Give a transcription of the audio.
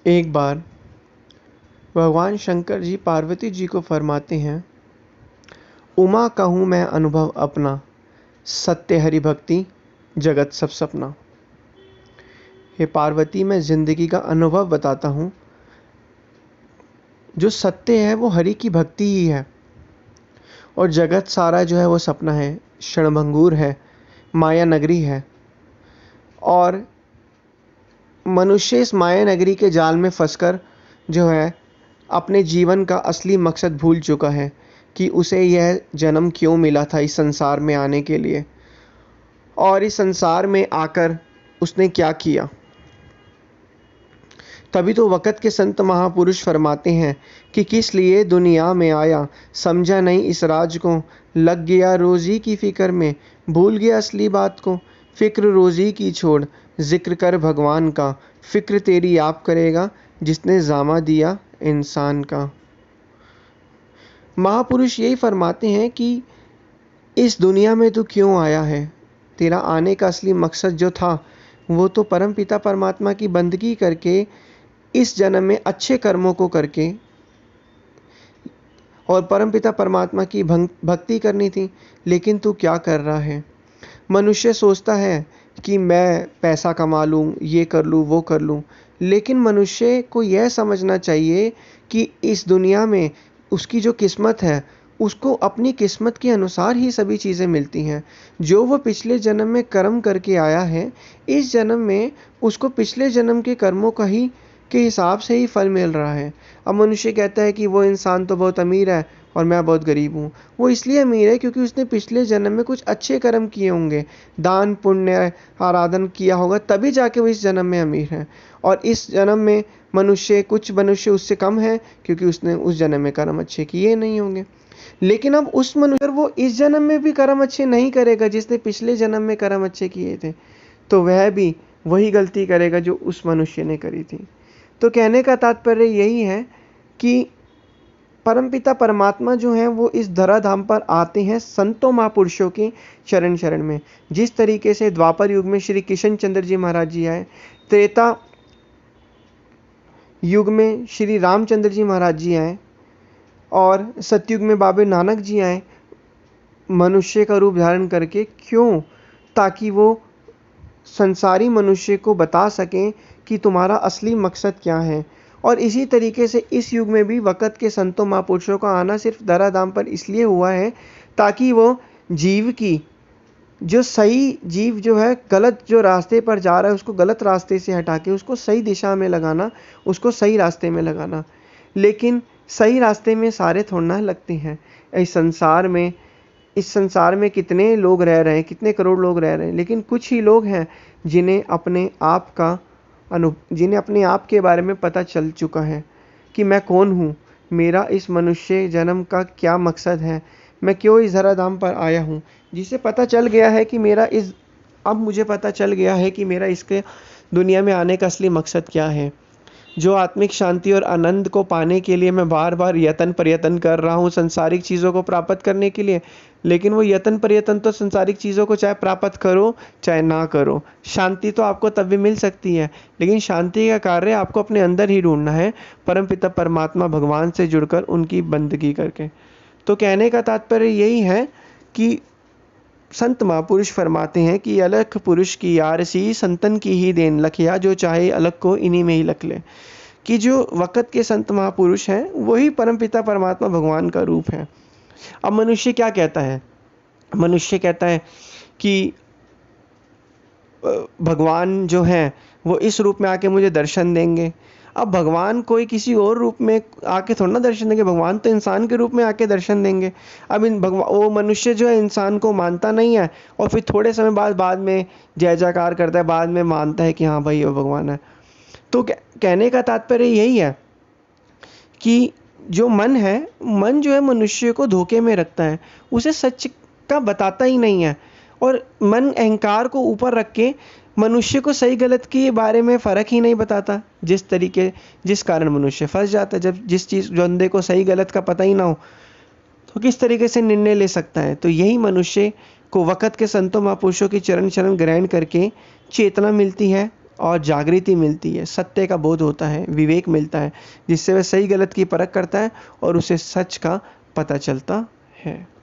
एक बार भगवान शंकर जी पार्वती जी को फरमाते हैं, उमा कहूँ मैं अनुभव अपना, सत्य हरि भक्ति जगत सब सपना। हे पार्वती, मैं जिंदगी का अनुभव बताता हूँ। जो सत्य है वो हरि की भक्ति ही है, और जगत सारा जो है वो सपना है, क्षणभंगुर है, माया नगरी है। और मनुष्य इस माया नगरी के जाल में फंसकर जो है अपने जीवन का असली मकसद भूल चुका है कि उसे यह जन्म क्यों मिला था इस संसार में आने के लिए, और इस संसार में आकर उसने क्या किया। तभी तो वक़्त के संत महापुरुष फरमाते हैं कि किस लिए दुनिया में आया, समझा नहीं इस राज को, लग गया रोज़ी की फ़िक्र में, भूल गया असली बात को। फ़िक्र रोज़ी की छोड़, ज़िक्र कर भगवान का, फ़िक्र तेरी आप करेगा जिसने ज़ामा दिया इंसान का। महापुरुष यही फरमाते हैं कि इस दुनिया में तू क्यों आया है। तेरा आने का असली मकसद जो था वो तो परमपिता परमात्मा की बंदगी करके, इस जन्म में अच्छे कर्मों को करके और परमपिता परमात्मा की भक्ति करनी थी। लेकिन तू क्या कर रहा है। मनुष्य सोचता है कि मैं पैसा कमा लूँ, ये कर लूँ, वो कर लूँ। लेकिन मनुष्य को यह समझना चाहिए कि इस दुनिया में उसकी जो किस्मत है, उसको अपनी किस्मत के अनुसार ही सभी चीज़ें मिलती हैं। जो वो पिछले जन्म में कर्म करके आया है, इस जन्म में उसको पिछले जन्म के कर्मों का ही के हिसाब से ही फल मिल रहा है। अब मनुष्य कहता है कि वो इंसान तो बहुत अमीर है और मैं बहुत गरीब हूँ। वो इसलिए अमीर है क्योंकि उसने पिछले जन्म में कुछ अच्छे कर्म किए होंगे, दान पुण्य आराधन किया होगा, तभी जाके वो इस जन्म में अमीर है। और इस जन्म में कुछ मनुष्य उससे कम है क्योंकि उसने उस जन्म में कर्म अच्छे किए नहीं होंगे। लेकिन अब उस मनुष्य, वो इस जन्म में भी कर्म अच्छे नहीं करेगा जिसने पिछले जन्म में कर्म अच्छे किए थे, तो वह भी वही गलती करेगा जो उस मनुष्य ने करी थी। तो कहने का तात्पर्य यही है कि परमपिता परमात्मा जो हैं वो इस धराधाम पर आते हैं संतों महापुरुषों की शरण शरण में। जिस तरीके से द्वापर युग में श्री किशन चंद्र जी महाराज जी आए, त्रेता युग में श्री रामचंद्र जी महाराज जी आए, और सतयुग में बाबे नानक जी आए मनुष्य का रूप धारण करके। क्यों? ताकि वो संसारी मनुष्य को बता सकें कि तुम्हारा असली मकसद क्या है। और इसी तरीके से इस युग में भी वक़्त के संतों महापुरुषों का आना सिर्फ धराधाम पर इसलिए हुआ है ताकि वो जीव की जो सही जीव जो है गलत जो रास्ते पर जा रहा है उसको गलत रास्ते से हटा के उसको सही दिशा में लगाना, उसको सही रास्ते में लगाना। लेकिन सही रास्ते में सारे थोड़ा ना लगते हैं। इस संसार में कितने लोग रह रहे हैं, कितने करोड़ लोग रह रहे हैं, लेकिन कुछ ही लोग हैं जिन्हें अपने आप के बारे में पता चल चुका है कि मैं कौन हूँ, मेरा इस मनुष्य जन्म का क्या मकसद है, मैं क्यों इस धराधाम पर आया हूँ। जिसे पता चल गया है कि अब मुझे पता चल गया है कि मेरा इसके दुनिया में आने का असली मकसद क्या है। जो आत्मिक शांति और आनंद को पाने के लिए मैं बार बार यत्न प्रयत्न कर रहा हूँ सांसारिक चीज़ों को प्राप्त करने के लिए, लेकिन वो यत्न प्रयत्न तो सांसारिक चीज़ों को चाहे प्राप्त करो चाहे ना करो, शांति तो आपको तब भी मिल सकती है। लेकिन शांति का कार्य आपको अपने अंदर ही ढूंढना है, परमपिता परमात्मा भगवान से जुड़कर उनकी बंदगी करके। तो कहने का तात्पर्य यही है कि संत महापुरुष फरमाते हैं कि अलख पुरुष की यारसी, संतन की ही देन लखिया, जो चाहे अलग को इन्हीं में ही लख ले। कि जो वक़्त के संत महापुरुष हैं वही परमपिता परमात्मा भगवान का रूप है। अब मनुष्य क्या कहता है? मनुष्य कहता है कि भगवान जो है वो इस रूप में आके मुझे दर्शन देंगे। अब भगवान कोई किसी और रूप में आके थोड़ा ना दर्शन देंगे, भगवान तो इंसान के रूप में आके दर्शन देंगे। अब वो मनुष्य जो है इंसान को मानता नहीं है, और फिर थोड़े समय बाद में जय जयकार करता है, बाद में मानता है कि हाँ भाई वो भगवान है। तो कहने का तात्पर्य यही है कि जो मन है, मन जो है मनुष्य को धोखे में रखता है, उसे सच का बताता ही नहीं है। और मन अहंकार को ऊपर रख के मनुष्य को सही गलत के बारे में फ़र्क ही नहीं बताता। जिस कारण मनुष्य फंस जाता है। जब जिस चीज़ बंदे को सही गलत का पता ही ना हो तो किस तरीके से निर्णय ले सकता है। तो यही मनुष्य को वक़्त के संतों महापुरुषों की चरण शरण ग्रहण करके चेतना मिलती है, और जागृति मिलती है, सत्य का बोध होता है, विवेक मिलता है, जिससे वह सही गलत की परख करता है और उसे सच का पता चलता है।